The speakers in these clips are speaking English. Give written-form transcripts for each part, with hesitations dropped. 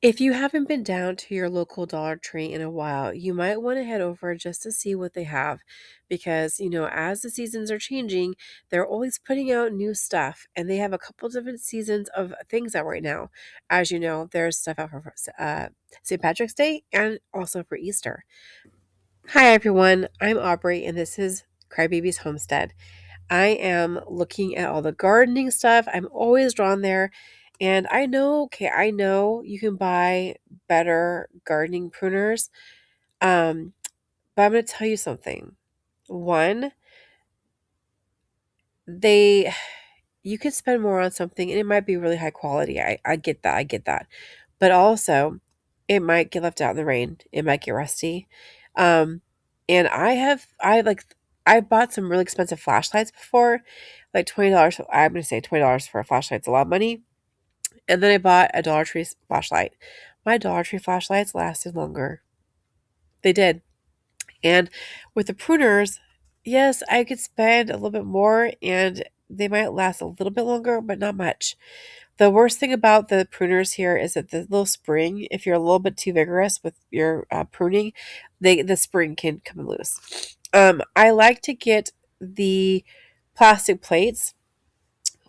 If you haven't been down to your local Dollar Tree in a while, you might want to head over just to see what they have because, as the seasons are changing, they're always putting out new stuff and they have a couple different seasons of things out right now. As you know, there's stuff out for St. Patrick's Day and also for Easter. Hi, everyone. I'm Aubrey and this is Crybaby's Homestead. I am looking at all the gardening stuff. I'm always drawn there. And I know you can buy better gardening pruners. But I'm going to tell you something. One, they you could spend more on something and it might be really high quality. I get that. I get that. But also, it might get left out in the rain. It might get rusty. Um, and I bought some really expensive flashlights before, like $20. I'm gonna say $20 for a flashlight's a lot of money. And then I bought a Dollar Tree flashlight. My Dollar Tree flashlights lasted longer. They did. And with the pruners, yes, I could spend a little bit more and they might last a little bit longer, but not much. The worst thing about the pruners here is that the little spring, if you're a little bit too vigorous with your pruning, the spring can come loose. I like to get the plastic plates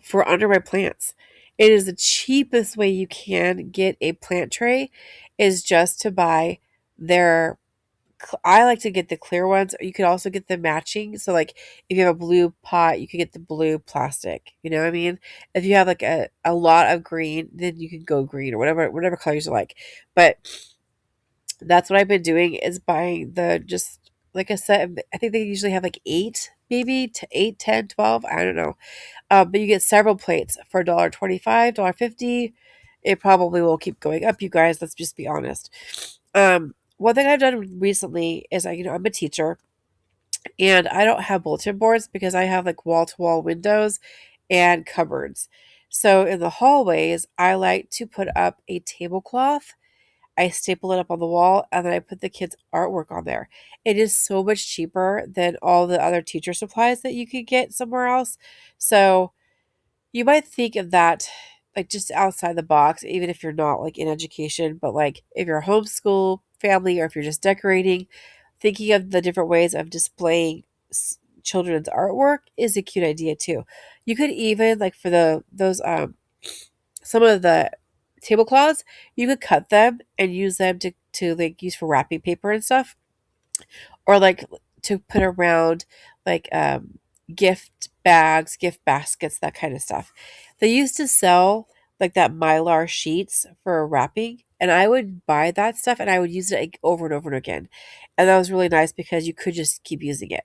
for under my plants. It is the cheapest way you can get a plant tray is just to buy their I like to get the clear ones. Or you could also get the matching. So, like, if you have a blue pot, you could get the blue plastic. You know what I mean? If you have like a lot of green, then you can go green or whatever colors you like. But that's what I've been doing is buying the just like I said. I think they usually have like eight, maybe to 8, 10, 12. I don't know. But you get several plates for $1.25, $1.50. It probably will keep going up, you guys. Let's just be honest. One thing I've done recently is I'm a teacher and I don't have bulletin boards because I have like wall to wall windows and cupboards. So in the hallways, I like to put up a tablecloth. I staple it up on the wall and then I put the kids' artwork on there. It is so much cheaper than all the other teacher supplies that you could get somewhere else. So you might think of that like just outside the box, even if you're not like in education, but like if you're a homeschool family or if you're just decorating, thinking of the different ways of displaying children's artwork is a cute idea too. You could even like for those some of the tablecloths, you could cut them and use them to like use for wrapping paper and stuff or like to put around like gift bags, gift baskets, that kind of stuff. They used to sell like that mylar sheets for wrapping, and I would buy that stuff and I would use it like, over and over and again. And that was really nice because you could just keep using it.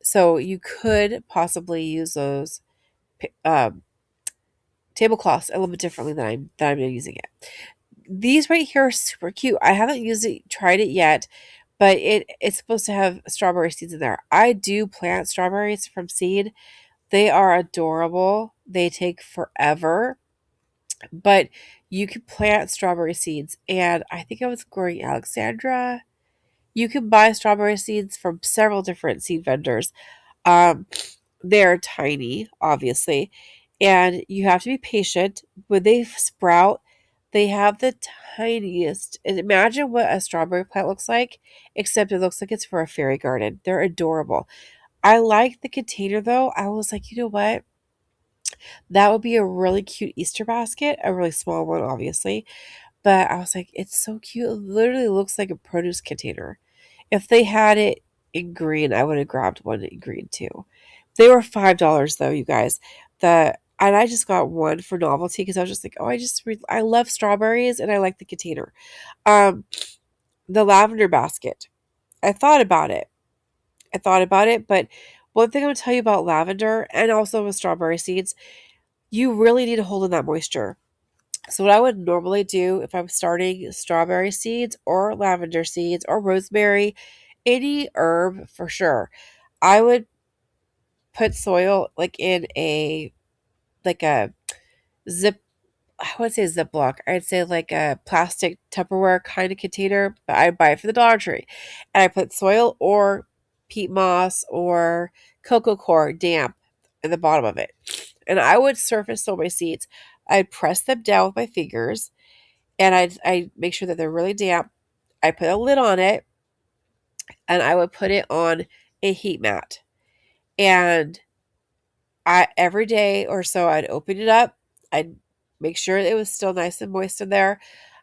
So you could possibly use those um, tablecloths a little bit differently than I'm using it. These right here are super cute. I haven't tried it yet, but it's supposed to have strawberry seeds in there. I do plant strawberries from seed. They are adorable. They take forever, but you can plant strawberry seeds. And I think I was growing Alexandra. You can buy strawberry seeds from several different seed vendors. Um, they're tiny, obviously, and you have to be patient. When they sprout, they have the tiniest. And imagine what a strawberry plant looks like, except it looks like it's for a fairy garden. They're adorable. I like the container though. I was like, you know what? That would be a really cute Easter basket, a really small one, obviously. But I was like, it's so cute. It literally looks like a produce container. If they had it in green, I would have grabbed one in green too. They were $5 though, you guys. And I just got one for novelty because I was just like, oh, I love strawberries and I like the container. Um, the lavender basket. I thought about it. But one thing I'm gonna tell you about lavender and also with strawberry seeds, you really need to hold in that moisture. So what I would normally do if I'm starting strawberry seeds or lavender seeds or rosemary, any herb for sure, I would put soil like in a zip I would say Ziploc. I'd say like a plastic Tupperware kind of container, but I buy it for the Dollar Tree. And I put soil or peat moss or cocoa coir damp in the bottom of it. And I would surface sow my seeds. I'd press them down with my fingers and I make sure that they're really damp. I put a lid on it, and I would put it on a heat mat. And I every day or so I'd open it up. I'd make sure it was still nice and moist in there.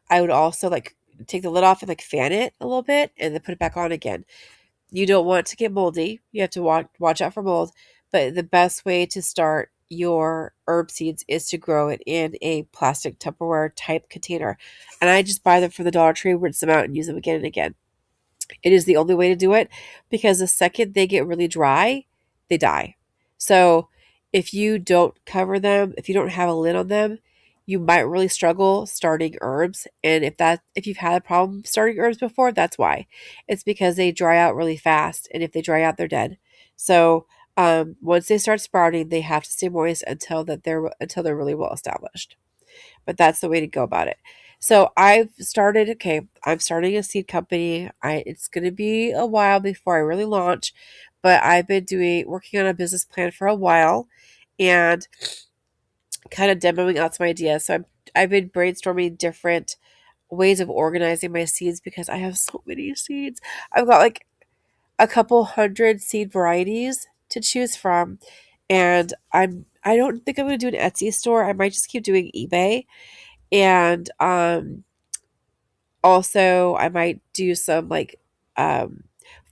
I would also like take the lid off and like fan it a little bit and then put it back on again. You don't want to get moldy. You have to watch out for mold. But the best way to start your herb seeds is to grow it in a plastic Tupperware type container. And I just buy them from the Dollar Tree, rinse them out, and use them again and again. It is the only way to do it because the second they get really dry, they die. So if you don't cover them, if you don't have a lid on them, you might really struggle starting herbs. And if you've had a problem starting herbs before, that's why. It's because they dry out really fast, and if they dry out, they're dead. So once they start sprouting, they have to stay moist until they're really well established. But that's the way to go about it. So I'm starting a seed company. It's going to be a while before I really launch, but I've been working on a business plan for a while and kind of demoing out some ideas. So I've been brainstorming different ways of organizing my seeds because I have so many seeds. I've got like a couple hundred seed varieties to choose from, and I don't think I'm going to do an Etsy store. I might just keep doing eBay. And also I might do some like um,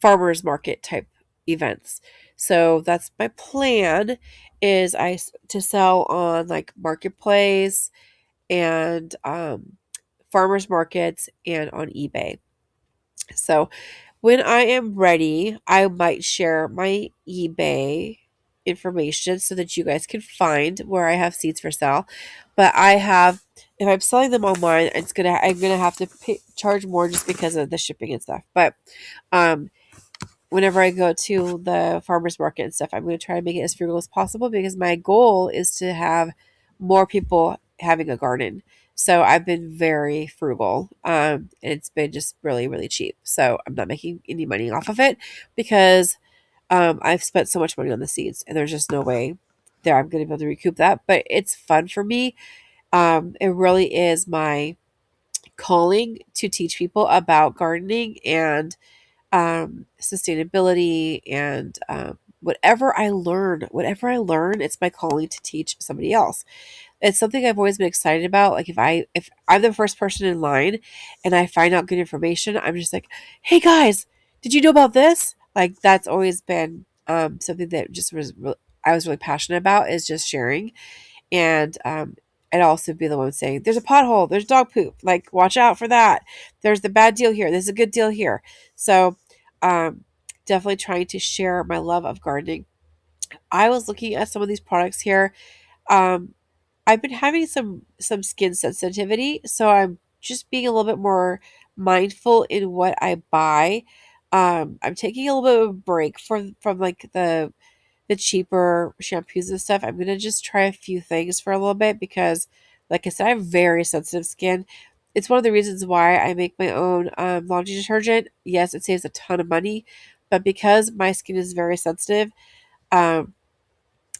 farmers market type events. So that's my plan is to sell on like marketplace and farmers markets and on eBay. So when I am ready, I might share my eBay information so that you guys can find where I have seeds for sale. But if I'm selling them online, I'm gonna have to charge more just because of the shipping and stuff. But um, whenever I go to the farmers market and stuff, I'm going to try to make it as frugal as possible because my goal is to have more people having a garden. So I've been very frugal, and it's been just really, really cheap. So I'm not making any money off of it because I've spent so much money on the seeds, and there's just no way that I'm going to be able to recoup that. But it's fun for me. It really is my calling to teach people about gardening and sustainability and whatever I learn, it's my calling to teach somebody else. It's something I've always been excited about. Like if I'm the first person in line and I find out good information, I'm just like, hey guys, did you know about this? Like that's always been something that I was really passionate about is just sharing. And I'd also be the one saying, there's a pothole, there's dog poop, like watch out for that. There's the bad deal here, there's a good deal here. So um, definitely trying to share my love of gardening. I was looking at some of these products here. Um, I've been having some skin sensitivity, so I'm just being a little bit more mindful in what I buy. I'm taking a little bit of a break from like the cheaper shampoos and stuff. I'm gonna just try a few things for a little bit because, like I said, I have very sensitive skin. It's one of the reasons why I make my own laundry detergent. Yes, it saves a ton of money, but because my skin is very sensitive, um,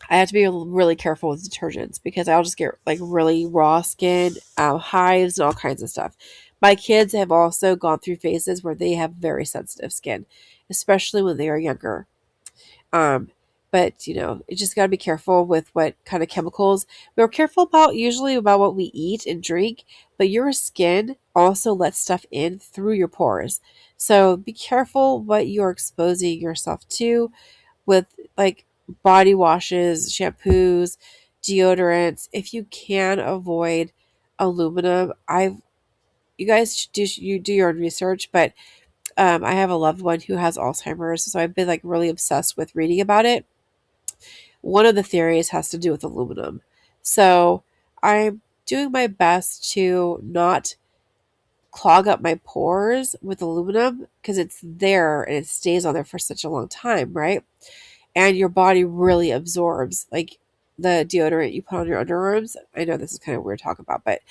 I have to be really careful with detergents because I'll just get like really raw skin, hives, and all kinds of stuff. My kids have also gone through phases where they have very sensitive skin, especially when they are younger. Um, but you just got to be careful with what kind of chemicals. We're careful about usually about what we eat and drink, but your skin also lets stuff in through your pores. So be careful what you're exposing yourself to with like body washes, shampoos, deodorants. If you can avoid aluminum, you guys you do your own research, but I have a loved one who has Alzheimer's, so I've been like really obsessed with reading about it. One of the theories has to do with aluminum. So I'm doing my best to not clog up my pores with aluminum because it's there and it stays on there for such a long time, right? And your body really absorbs like the deodorant you put on your underarms. I know this is kind of weird to talk about, but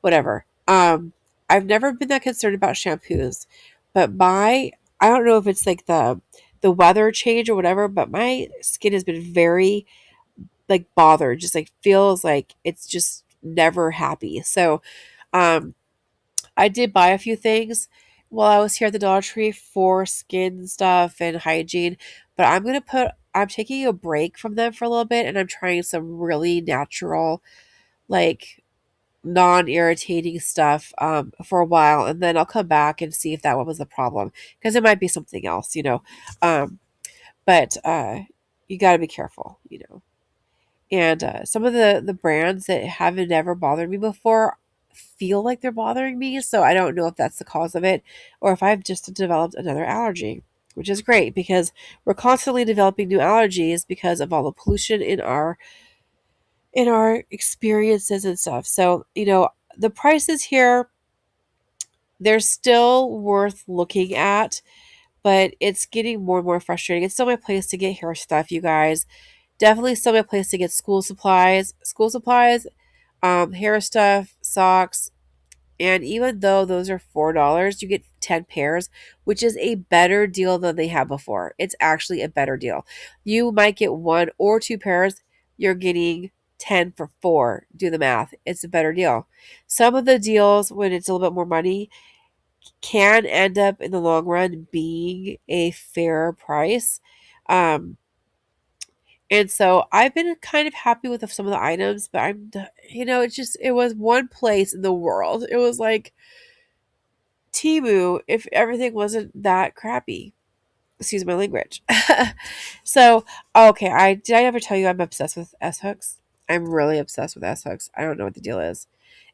whatever. I've never been that concerned about shampoos, but I don't know if it's like the weather change or whatever, but my skin has been very like bothered, just like feels like it's just never happy. So um I did buy a few things while I was here at the Dollar Tree for skin stuff and hygiene, but I'm taking a break from them for a little bit and I'm trying some really natural, like non-irritating stuff for a while, and then I'll come back and see if that one was the problem because it might be something else, um but you got to be careful, and some of the brands that haven't ever bothered me before feel like they're bothering me, so I don't know if that's the cause of it or if I've just developed another allergy, which is great because we're constantly developing new allergies because of all the pollution in our experiences and stuff. So, the prices here, they're still worth looking at, but it's getting more and more frustrating. It's still my place to get hair stuff, you guys. Definitely still my place to get school supplies, hair stuff, socks, and even though those are $4, you get 10 pairs, which is a better deal than they had before. It's actually a better deal. You might get one or two pairs, you're getting 10 for 4. Do the math. It's a better deal. Some of the deals, when it's a little bit more money, can end up in the long run being a fair price. Um, and so I've been kind of happy with some of the items, but it was one place in the world. It was like Timu if everything wasn't that crappy. Excuse my language. So, okay, I ever tell you I'm obsessed with S hooks? I'm really obsessed with S hooks. I don't know what the deal is.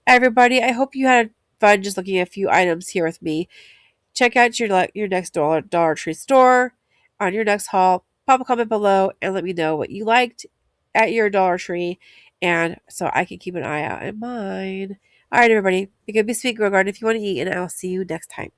Everybody, I hope you had fun just looking at a few items here with me. Check out your next Dollar Tree store on your next haul. Pop a comment below and let me know what you liked at your Dollar Tree, and so I can keep an eye out in mine. All right, everybody, be good, be sweet, grow garden if you want to eat, and I'll see you next time.